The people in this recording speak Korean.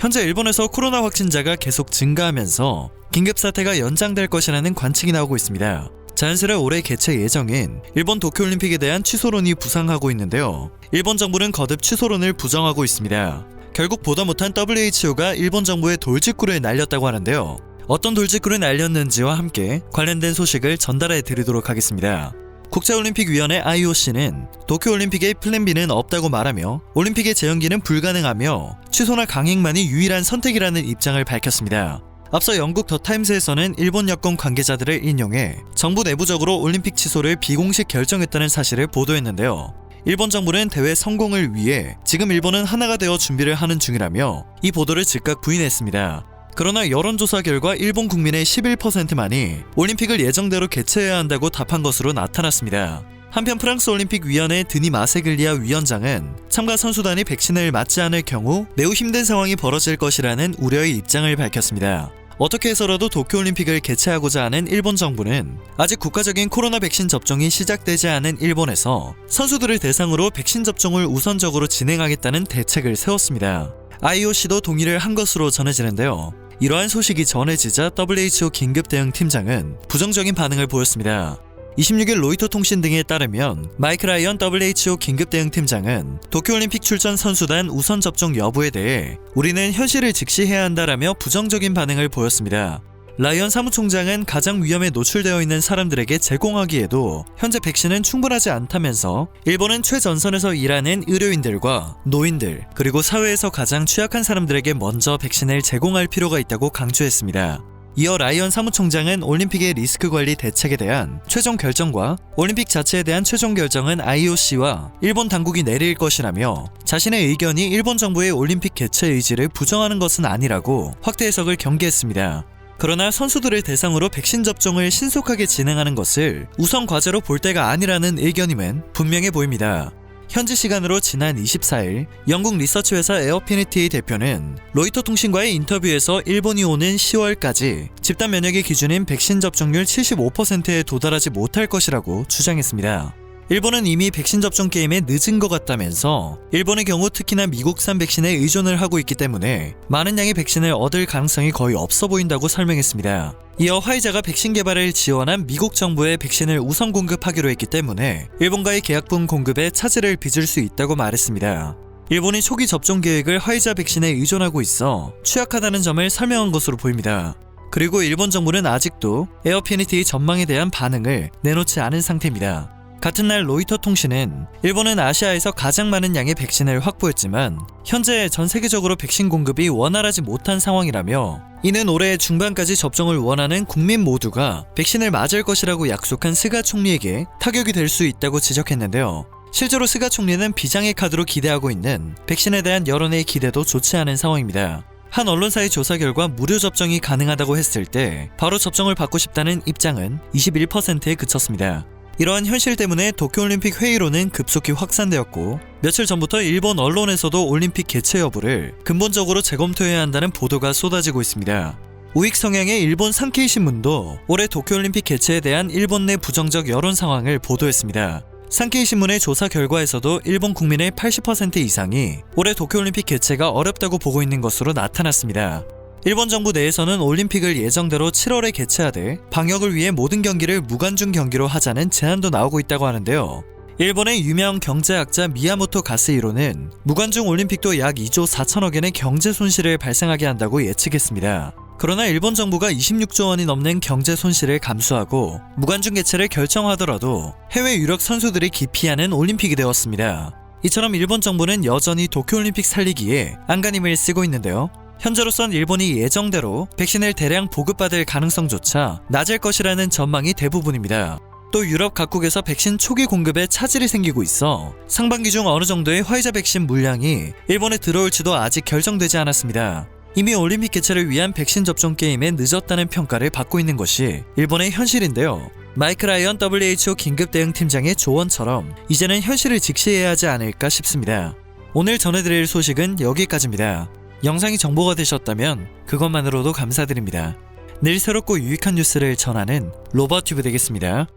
현재 일본에서 코로나 확진자가 계속 증가하면서 긴급사태가 연장될 것이라는 관측이 나오고 있습니다. 자연스레 올해 개최 예정인 일본 도쿄올림픽에 대한 취소론이 부상하고 있는데요. 일본 정부는 거듭 취소론을 부정하고 있습니다. 결국 보다 못한 WHO가 일본 정부에 돌직구를 날렸다고 하는데요. 어떤 돌직구를 날렸는지와 함께 관련된 소식을 전달해 드리도록 하겠습니다. 국제올림픽위원회 IOC는 도쿄올림픽의 플랜 B는 없다고 말하며 올림픽의 재연기는 불가능하며 취소나 강행만이 유일한 선택이라는 입장을 밝혔습니다. 앞서 영국 더 타임스에서는 일본 여권 관계자들을 인용해 정부 내부적으로 올림픽 취소를 비공식 결정했다는 사실을 보도했는데요. 일본 정부는 대회 성공을 위해 지금 일본은 하나가 되어 준비를 하는 중이라며 이 보도를 즉각 부인했습니다. 그러나 여론조사 결과 일본 국민의 11%만이 올림픽을 예정대로 개최해야 한다고 답한 것으로 나타났습니다. 한편 프랑스 올림픽위원회 드니 마세글리아 위원장은 참가 선수단이 백신을 맞지 않을 경우 매우 힘든 상황이 벌어질 것이라는 우려의 입장을 밝혔습니다. 어떻게 해서라도 도쿄올림픽을 개최하고자 하는 일본 정부는 아직 국가적인 코로나 백신 접종이 시작되지 않은 일본에서 선수들을 대상으로 백신 접종을 우선적으로 진행하겠다는 대책을 세웠습니다. IOC도 동의를 한 것으로 전해지는데요. 이러한 소식이 전해지자 WHO 긴급대응팀장은 부정적인 반응을 보였습니다. 26일 로이터 통신 등에 따르면 마이크 라이언 WHO 긴급대응팀장은 도쿄올림픽 출전 선수단 우선 접종 여부에 대해 우리는 현실을 직시해야 한다라며 부정적인 반응을 보였습니다. 라이언 사무총장은 가장 위험에 노출되어 있는 사람들에게 제공하기에도 현재 백신은 충분하지 않다면서 일본은 최전선에서 일하는 의료인들과 노인들 그리고 사회에서 가장 취약한 사람들에게 먼저 백신을 제공할 필요가 있다고 강조했습니다. 이어 라이언 사무총장은 올림픽의 리스크 관리 대책에 대한 최종 결정과 올림픽 자체에 대한 최종 결정은 IOC와 일본 당국이 내릴 것이라며 자신의 의견이 일본 정부의 올림픽 개최 의지를 부정하는 것은 아니라고 확대 해석을 경계했습니다. 그러나 선수들을 대상으로 백신 접종을 신속하게 진행하는 것을 우선 과제로 볼 때가 아니라는 의견임은 분명해 보입니다. 현지 시간으로 지난 24일 영국 리서치 회사 에어피니티의 대표는 로이터 통신과의 인터뷰에서 일본이 오는 10월까지 집단 면역의 기준인 백신 접종률 75%에 도달하지 못할 것이라고 주장했습니다. 일본은 이미 백신 접종 게임에 늦은 것 같다면서 일본의 경우 특히나 미국산 백신에 의존을 하고 있기 때문에 많은 양의 백신을 얻을 가능성이 거의 없어 보인다고 설명했습니다. 이어 화이자가 백신 개발을 지원한 미국 정부에 백신을 우선 공급하기로 했기 때문에 일본과의 계약분 공급에 차질을 빚을 수 있다고 말했습니다. 일본이 초기 접종 계획을 화이자 백신에 의존하고 있어 취약하다는 점을 설명한 것으로 보입니다. 그리고 일본 정부는 아직도 에어피니티의 전망에 대한 반응을 내놓지 않은 상태입니다. 같은 날 로이터 통신은 일본은 아시아에서 가장 많은 양의 백신을 확보했지만 현재 전 세계적으로 백신 공급이 원활하지 못한 상황이라며 이는 올해 중반까지 접종을 원하는 국민 모두가 백신을 맞을 것이라고 약속한 스가 총리에게 타격이 될 수 있다고 지적했는데요. 실제로 스가 총리는 비장의 카드로 기대하고 있는 백신에 대한 여론의 기대도 좋지 않은 상황입니다. 한 언론사의 조사 결과 무료 접종이 가능하다고 했을 때 바로 접종을 받고 싶다는 입장은 21%에 그쳤습니다. 이러한 현실 때문에 도쿄올림픽 회의론은 급속히 확산되었고 며칠 전부터 일본 언론에서도 올림픽 개최 여부를 근본적으로 재검토해야 한다는 보도가 쏟아지고 있습니다. 우익 성향의 일본 산케이 신문도 올해 도쿄올림픽 개최에 대한 일본 내 부정적 여론 상황을 보도했습니다. 산케이 신문의 조사 결과에서도 일본 국민의 80% 이상이 올해 도쿄올림픽 개최가 어렵다고 보고 있는 것으로 나타났습니다. 일본 정부 내에서는 올림픽을 예정대로 7월에 개최하되 방역을 위해 모든 경기를 무관중 경기로 하자는 제안도 나오고 있다고 하는데요. 일본의 유명 경제학자 미야모토 가스히로는 무관중 올림픽도 약 2조 4천억 엔의 경제 손실을 발생하게 한다고 예측했습니다. 그러나 일본 정부가 26조 원이 넘는 경제 손실을 감수하고 무관중 개최를 결정하더라도 해외 유력 선수들이 기피하는 올림픽이 되었습니다. 이처럼 일본 정부는 여전히 도쿄올림픽 살리기에 안간힘을 쓰고 있는데요. 현재로선 일본이 예정대로 백신을 대량 보급받을 가능성조차 낮을 것이라는 전망이 대부분입니다. 또 유럽 각국에서 백신 초기 공급에 차질이 생기고 있어 상반기 중 어느 정도의 화이자 백신 물량이 일본에 들어올지도 아직 결정되지 않았습니다. 이미 올림픽 개최를 위한 백신 접종 게임에 늦었다는 평가를 받고 있는 것이 일본의 현실인데요. 마이크 라이언 WHO 긴급대응팀장의 조언처럼 이제는 현실을 직시해야 하지 않을까 싶습니다. 오늘 전해드릴 소식은 여기까지입니다. 영상이 정보가 되셨다면 그것만으로도 감사드립니다. 늘 새롭고 유익한 뉴스를 전하는 로버튜브 되겠습니다.